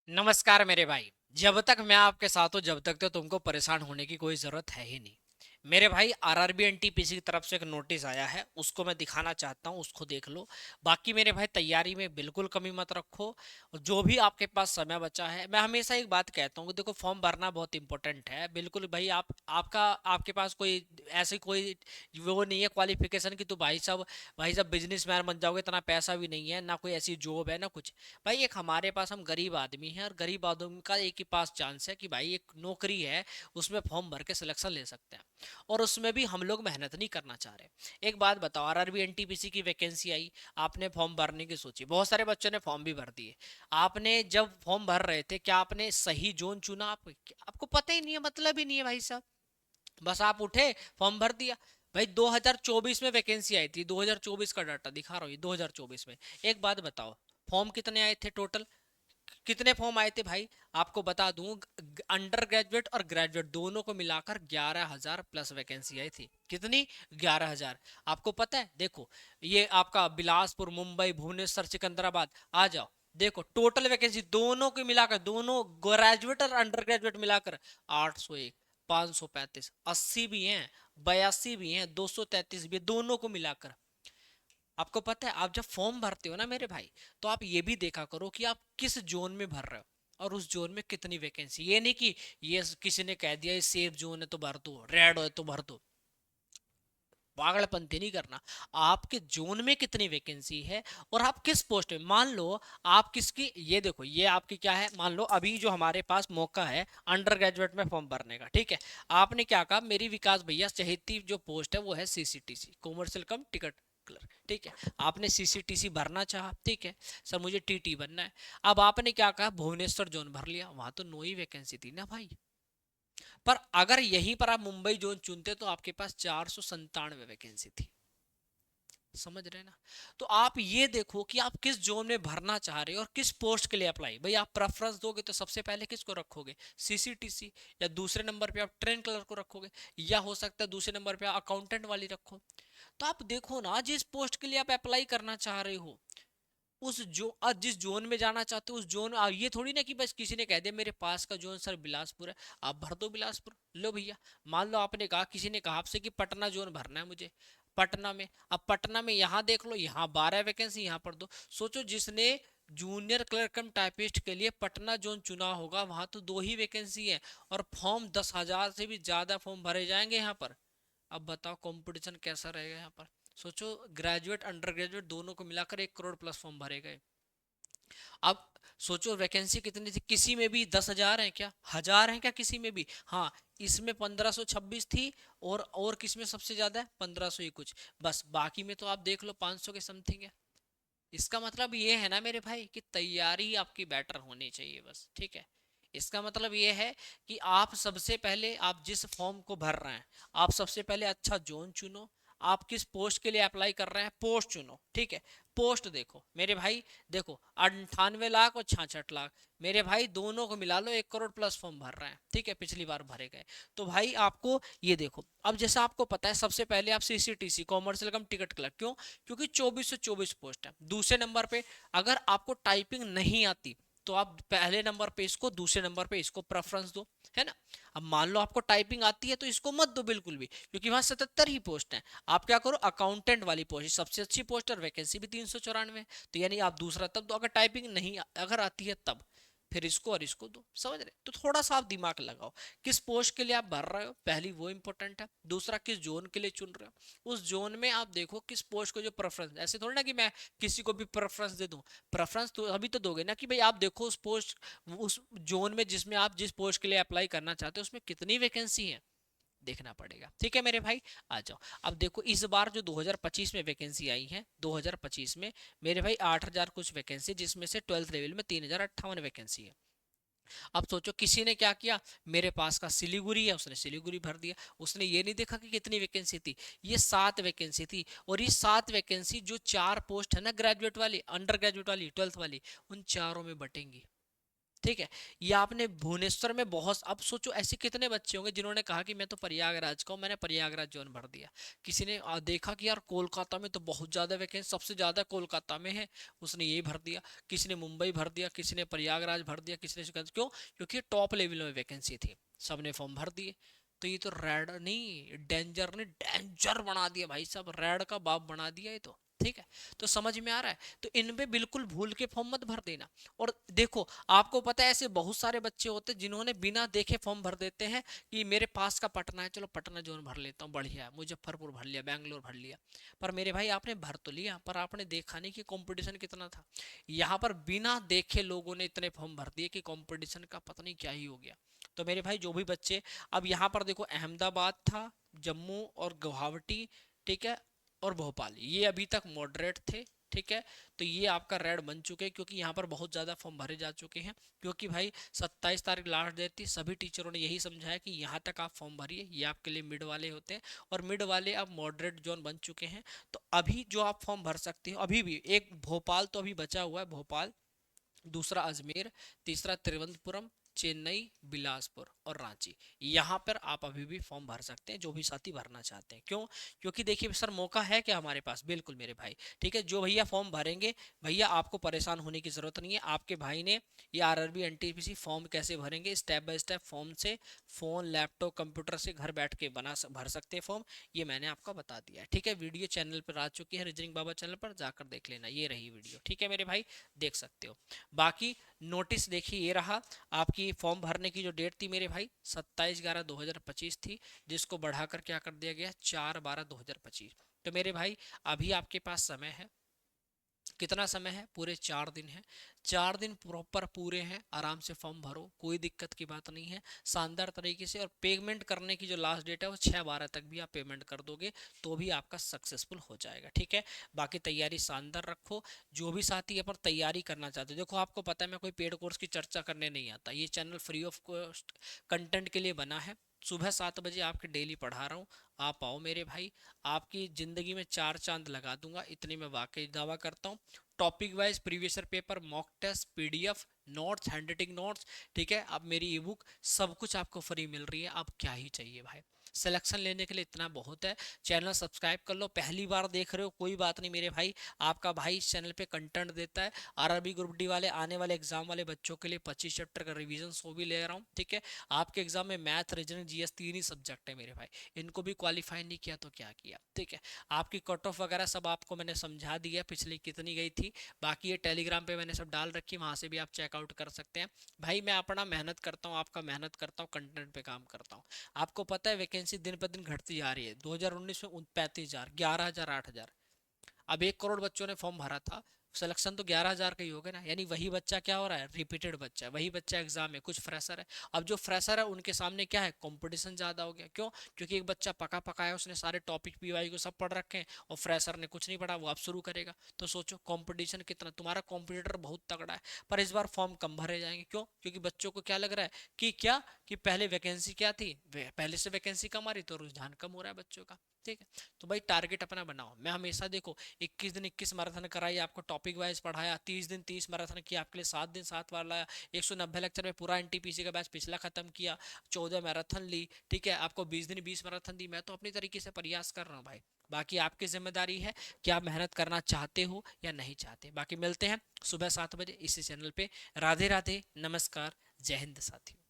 नमस्कार मेरे भाई। जब तक मैं आपके साथ हूं जब तक तो तुमको परेशान होने की कोई जरूरत है ही नहीं। मेरे भाई आरआरबी एनटीपीसी की तरफ से एक नोटिस आया है, उसको मैं दिखाना चाहता हूं, उसको देख लो। बाकी मेरे भाई तैयारी में बिल्कुल कमी मत रखो। जो भी आपके पास समय बचा है, मैं हमेशा एक बात कहता हूँ कि देखो फॉर्म भरना बहुत इंपॉर्टेंट है। बिल्कुल भाई आप आपका आपके पास कोई ऐसी कोई वो नहीं है क्वालिफिकेशन कि तो भाई साहब बिजनेसमैन बन जाओगे, इतना पैसा भी नहीं है, ना कोई ऐसी जॉब है ना कुछ। भाई एक हमारे पास हम गरीब आदमी हैं और गरीब आदमी का एक ही पास चांस है कि भाई एक नौकरी है, उसमें फॉर्म भर के सिलेक्शन ले सकते हैं। और उसमें भी हम लोग मेहनत नहीं करना चाह रहे। एक बात बताओ, आरआरबी एनटीपीसी की वैकेंसी आई, आपने फॉर्म भरने की सोची, बहुत सारे बच्चों ने फॉर्म भी भर दिए। आपने जब फॉर्म भर रहे थे, क्या आपने सही जोन चुना? आपको पता ही नहीं है, मतलब ही नहीं है भाई साहब। बस आप उठे, फॉर्म भर दिया। भाई 2024 में वैकेंसी आई थी, 2024 का डाटा दिखा रहा हूँ, ये 2024 में। एक बात बताओ, फॉर्म कितने आए थे टोटल? कितने फॉर्म आए थे भाई? आपको बता दूं, अंडर ग्रेजुएट और ग्रेजुएट दोनों को मिलाकर 11,000 प्लस वैकेंसी आई थी। कितनी? 11,000। आपको पता है? देखो, ये आपका बिलासपुर, मुंबई, भुवनेश्वर, सिकंदराबाद, आ जाओ। देखो टोटल वैकेंसी दोनों की मिलाकर, दोनों ग्रेजुएट और अंडर ग्रेजुएट मिलाकर 801, 535, 80 भी हैं, 82 भी हैं, 233 भी, दोनों को मिलाकर। आपको पता है, आप जब फॉर्म भरते हो ना मेरे भाई, तो आप ये भी देखा करो कि आप किस जोन में भर रहे हो और उस जोन में कितनी वैकेंसी। ये नहीं कि ये किसी ने कह दिया ये सेफ जोन है तो भर दो, रेड है तो भर दो। पागलपंती नहीं करना। आपके जोन में कितनी वैकेंसी है और आप किस पोस्ट में, मान लो आप किसकी, ये देखो ये आपकी क्या है, मान लो अभी जो हमारे पास मौका है अंडर ग्रेजुएट में फॉर्म भरने का, ठीक है। आपने क्या कहा, मेरी विकास भैया चहेती जो पोस्ट है वो है सीसीटीसी, कॉमर्शियल कम टिकट क्लर्क, ठीक है। आपने सीसीटीसी भरना चाहा, ठीक है। सर मुझे टीटी बनना है। अब आपने क्या कहा, भुवनेश्वर जोन भर लिया, वहां तो 9 ही वैकेंसी थी ना भाई। पर अगर यहीं पर आप मुंबई जोन चुनते तो आपके पास 497 वैकेंसी थी। समझ रहे ना? तो आप ये देखो कि आप किस जोन में भरना चाह रहे हो और किस पोस्ट के लिए अप्लाई। भाई आप प्रेफरेंस दोगे तो सबसे पहले किसको रखोगे? सीसीटीसी। या दूसरे नंबर पे आप ट्रेन क्लर्क को रखोगे, या हो सकता है दूसरे नंबर पे अकाउंटेंट वाली रखो। तो आप देखो ना, जिस पोस्ट के लिए आप अप्लाई करना चाह रहे हो, उस जो जिस जोन में जाना चाहते हो उस जोन, ये थोड़ी ना कि बस किसी ने कह दिया मेरे पास का जोन सर बिलासपुर है, आप भर दो बिलासपुर। लो भैया, मान लो आपने कहा, किसी ने कहा आपसे कि पटना जोन भरना है मुझे, पटना में। अब पटना में यहाँ देख लो, यहाँ 12 वैकेंसी, यहाँ पर दो। सोचो जिसने जूनियर क्लर्क कम टाइपिस्ट के लिए पटना जोन चुना होगा, वहां तो 2 ही वैकेंसी है और फॉर्म 10,000 से भी ज्यादा फॉर्म भरे जाएंगे यहाँ पर। अब बताओ कंपटीशन कैसा रहेगा यहाँ पर। सोचो, ग्रेजुएट अंडर ग्रेजुएट दोनों को मिलाकर 1 करोड़ प्लस फॉर्म भरे गए। अब सोचो वैकेंसी कितनी थी, किसी में भी 10,000 है क्या, हजार है क्या किसी में भी? हाँ, इसमें 1526 थी। और किस में सबसे ज्यादा है? 1500 ही कुछ। बस बाकी में तो आप देख लो 500 के समथिंग है। इसका मतलब ये है ना मेरे भाई कि तैयारी आपकी बेटर होनी चाहिए, बस ठीक है। इसका मतलब ये है कि आप सबसे पहले, आप जिस फॉर्म को भर रहे हैं, आप सबसे पहले अच्छा जोन चुनो। आप किस पोस्ट के लिए अप्लाई कर रहे हैं, पोस्ट चुनो, ठीक है। पोस्ट देखो मेरे भाई, देखो 98 लाख और 66 लाख, मेरे भाई दोनों को मिला लो 1 करोड़ प्लस फॉर्म भर रहे हैं, ठीक है, पिछली बार भरे गए। तो भाई आपको ये देखो, अब जैसा आपको पता है, सबसे पहले आप सीसीटीसी, कॉमर्शियल कम टिकट क्लर्क, क्यों? क्योंकि 24 से 24 पोस्ट है। दूसरे नंबर पे, अगर आपको टाइपिंग नहीं आती तो आप पहले नंबर पे इसको, दूसरे नंबर पे इसको प्रेफरेंस दो, है ना। अब मान लो आपको टाइपिंग आती है तो इसको मत दो बिल्कुल भी, क्योंकि वहां 77 ही पोस्ट है। आप क्या करो, अकाउंटेंट वाली पोस्ट सबसे अच्छी पोस्ट और वैकेंसी भी 394, तो यानी आप दूसरा तब दो, अगर टाइपिंग नहीं अगर आती है तब। फिर इसको और इसको दो, समझ रहे? तो थोड़ा सा आप दिमाग लगाओ, किस पोस्ट के लिए आप भर रहे हो, पहली वो इंपॉर्टेंट है। दूसरा, किस जोन के लिए चुन रहे हो, उस जोन में आप देखो किस पोस्ट को जो प्रेफरेंस, ऐसे थोड़ी ना कि मैं किसी को भी प्रेफरेंस दे दूं। प्रेफरेंस तो अभी तो दोगे ना कि भाई आप देखो उस पोस्ट, उस जोन में जिसमें आप जिस पोस्ट के लिए अप्लाई करना चाहते हो उसमें कितनी वैकेंसी है, देखना पड़ेगा, ठीक है मेरे भाई। आ जाओ, अब देखो इस बार जो 2025 में वैकेंसी आई है, 2025 में मेरे भाई 8,000 कुछ वैकेंसी, जिसमें से 12th लेवल में 3,058 वैकेंसी है। अब सोचो किसी ने क्या किया, मेरे पास का सिलीगुड़ी है, उसने सिलीगुड़ी भर दिया। उसने ये नहीं देखा कि कितनी वैकेंसी थी, ये 7 वैकेंसी थी। और ये 7 वैकेंसी जो 4 पोस्ट है ना, ग्रेजुएट वाली, अंडर ग्रेजुएट वाली, 12th वाली, उन चारों में बटेंगी, ठीक है। ये आपने भुवनेश्वर में बहुत, अब सोचो ऐसे कितने बच्चे होंगे जिन्होंने कहा कि मैं तो प्रयागराज का हूँ, मैंने प्रयागराज जोन भर दिया। किसी ने देखा कि यार कोलकाता में तो बहुत ज्यादा वैकेंसी, सबसे ज्यादा कोलकाता में है, उसने ये भर दिया। किसी ने मुंबई भर दिया, किसी ने प्रयागराज भर दिया, किसी ने, क्यों? क्योंकि टॉप लेवल में वैकेंसी थी, सबने फॉर्म भर दिए। तो ये तो रेड नहीं, डेंजर ने डेंजर बना दिया भाई साहब, रेड का बाप बना दिया ये तो। ठीक है, तो समझ में आ रहा है? तो इनपे बिल्कुल भूल के फॉर्म मत भर देना। और देखो, आपको पता है ऐसे बहुत सारे बच्चे होते हैं जिन्होंने बिना देखे फॉर्म भर देते हैं कि मेरे पास का पटना है, चलो पटना जोन भर लेता हूँ, बढ़िया है, मुजफ्फरपुर भर लिया, बैंगलोर भर लिया। पर मेरे भाई आपने भर तो लिया, पर आपने देखा नहीं कि कंपटीशन कितना था। यहाँ पर बिना देखे लोगों ने इतने फॉर्म भर दिए कि कंपटीशन का पता नहीं क्या ही हो गया। तो मेरे भाई जो भी बच्चे, अब यहाँ पर देखो अहमदाबाद था, जम्मू और गुवाहाटी, ठीक है, और भोपाल, ये अभी तक मॉडरेट थे। ठीक है, तो ये आपका रेड बन चुके हैं क्योंकि यहाँ पर बहुत ज़्यादा फॉर्म भरे जा चुके हैं। क्योंकि भाई 27 तारीख लास्ट डेट थी, सभी टीचरों ने यही समझाया कि यहाँ तक आप फॉर्म भरिए, ये आपके लिए मिड वाले होते हैं, और मिड वाले अब मॉडरेट जोन बन चुके हैं। तो अभी जो आप फॉर्म भर सकते हो, अभी भी एक भोपाल तो अभी बचा हुआ है, भोपाल, दूसरा अजमेर, तीसरा तिरुवनंतपुरम, चेन्नई, बिलासपुर और रांची, यहाँ पर आप अभी भी फॉर्म भर सकते हैं, जो भी साथी भरना चाहते हैं। क्यों? क्योंकि देखिए सर, मौका है क्या हमारे पास? बिल्कुल मेरे भाई। ठीक है, जो भैया फॉर्म भरेंगे, भैया आपको परेशान होने की जरूरत नहीं है। आपके भाई ने ये आरआरबी एनटीपीसी फॉर्म कैसे भरेंगे, स्टेप बाय स्टेप फॉर्म से, फोन लैपटॉप कंप्यूटर से घर बैठ के भर सकते हैं फॉर्म, ये मैंने आपको बता दिया है। ठीक है, वीडियो चैनल पर आ चुकी है, रीजनिंग बाबा चैनल पर जाकर देख लेना, ये रही वीडियो। ठीक है मेरे भाई, देख सकते हो। बाकी नोटिस देखिए, ये रहा आपकी फॉर्म भरने की जो डेट थी मेरे भाई, 27/11/2025 थी, जिसको बढ़ाकर क्या कर दिया गया, 4/12/2025। तो मेरे भाई अभी आपके पास समय है, कितना समय है? पूरे 4 दिन है। 4 दिन प्रॉपर पूरे हैं, आराम से फॉर्म भरो, कोई दिक्कत की बात नहीं है, शानदार तरीके से। और पेमेंट करने की जो लास्ट डेट है वो 6/12 तक भी आप पेमेंट कर दोगे तो भी आपका सक्सेसफुल हो जाएगा। ठीक है, बाकी तैयारी शानदार रखो। जो भी साथी अपन तैयारी करना चाहते हो, देखो आपको पता है मैं कोई पेड कोर्स की चर्चा करने नहीं आता, ये channel free of cost content के लिए बना है। सुबह 7 बजे आपके डेली पढ़ा रहा हूँ, आप आओ मेरे भाई, आपकी जिंदगी में चार चांद लगा दूंगा, इतनी मैं वाकई दावा करता हूँ। Topic wise previous paper, mock test, PDF notes, handwriting notes, ठीक है, अब मेरी ई बुक, सब कुछ आपको फ्री मिल रही है, अब क्या ही चाहिए भाई? सिलेक्शन लेने के लिए इतना बहुत है। चैनल सब्सक्राइब कर लो, पहली बार देख रहे हो कोई बात नहीं मेरे भाई, आपका भाई इस चैनल पे कंटेंट देता है। आरआरबी ग्रुप डी वाले आने वाले एग्जाम वाले बच्चों के लिए 25 चैप्टर का रिवीजन वो भी ले रहा हूँ। ठीक है, आपके एग्जाम में मैथ, रीजनिंग, जीएस 3 ही सब्जेक्ट है मेरे भाई, इनको भी क्वालिफाई नहीं किया तो क्या किया? ठीक है, आपकी कट ऑफ वगैरह सब आपको मैंने समझा दिया, पिछली कितनी गई थी। बाकी ये टेलीग्राम पे मैंने सब डाल रखी, वहां से भी आप चेकआउट कर सकते हैं। भाई मैं अपना मेहनत करता हूँ, आपका मेहनत करता हूँ, कंटेंट पे काम करता हूँ। आपको पता है वैकेंसी दिन पर दिन घटती जा रही है, 2019 में 35,000, 11,000, 8,000, अब 1 करोड़ बच्चों ने फॉर्म भरा था, सिलेक्शन तो 11,000 का ही होगा ना। यानी वही बच्चा क्या हो रहा है, रिपीटेड बच्चा है, वही बच्चा एग्जाम में, कुछ फ्रेशर है। अब जो फ्रेशर है उनके सामने क्या है, कंपटीशन ज्यादा हो गया। क्यों? क्योंकि एक बच्चा पका पका है, उसने सारे टॉपिक पीवाई को सब पढ़ रखे हैं, और फ्रेशर ने कुछ नहीं पढ़ा, वो अब शुरू करेगा। तो सोचो कंपटीशन कितना, तुम्हारा कॉम्पिटिटर बहुत तगड़ा है। पर इस बार फॉर्म कम भरे जाएंगे, क्यों? क्योंकि बच्चों को क्या लग रहा है कि क्या, कि पहले वैकेंसी क्या थी, पहले से वैकेंसी कम आ रही, तो रुझान कम हो रहा है बच्चों का। ठीक है, तो भाई टारगेट अपना बनाओ। मैं हमेशा देखो 21 दिन 21 मैराथन कराई, आपको टॉपिक वाइज पढ़ाया, 30 दिन 30 मैराथन किया, आपके लिए 7 दिन 7 बार लाया, 190 लेक्चर में पूरा एनटीपीसी का बैच पिछला खत्म किया, 14 मैराथन ली। ठीक है, आपको 20 दिन 20 मैराथन दी। मैं तो अपनी तरीके से प्रयास कर रहा हूँ भाई, बाकी आपकी जिम्मेदारी है कि आप मेहनत करना चाहते हो या नहीं चाहते। बाकी मिलते हैं सुबह 7 बजे इसी चैनल पे। राधे राधे, नमस्कार, जय हिंद साथियों।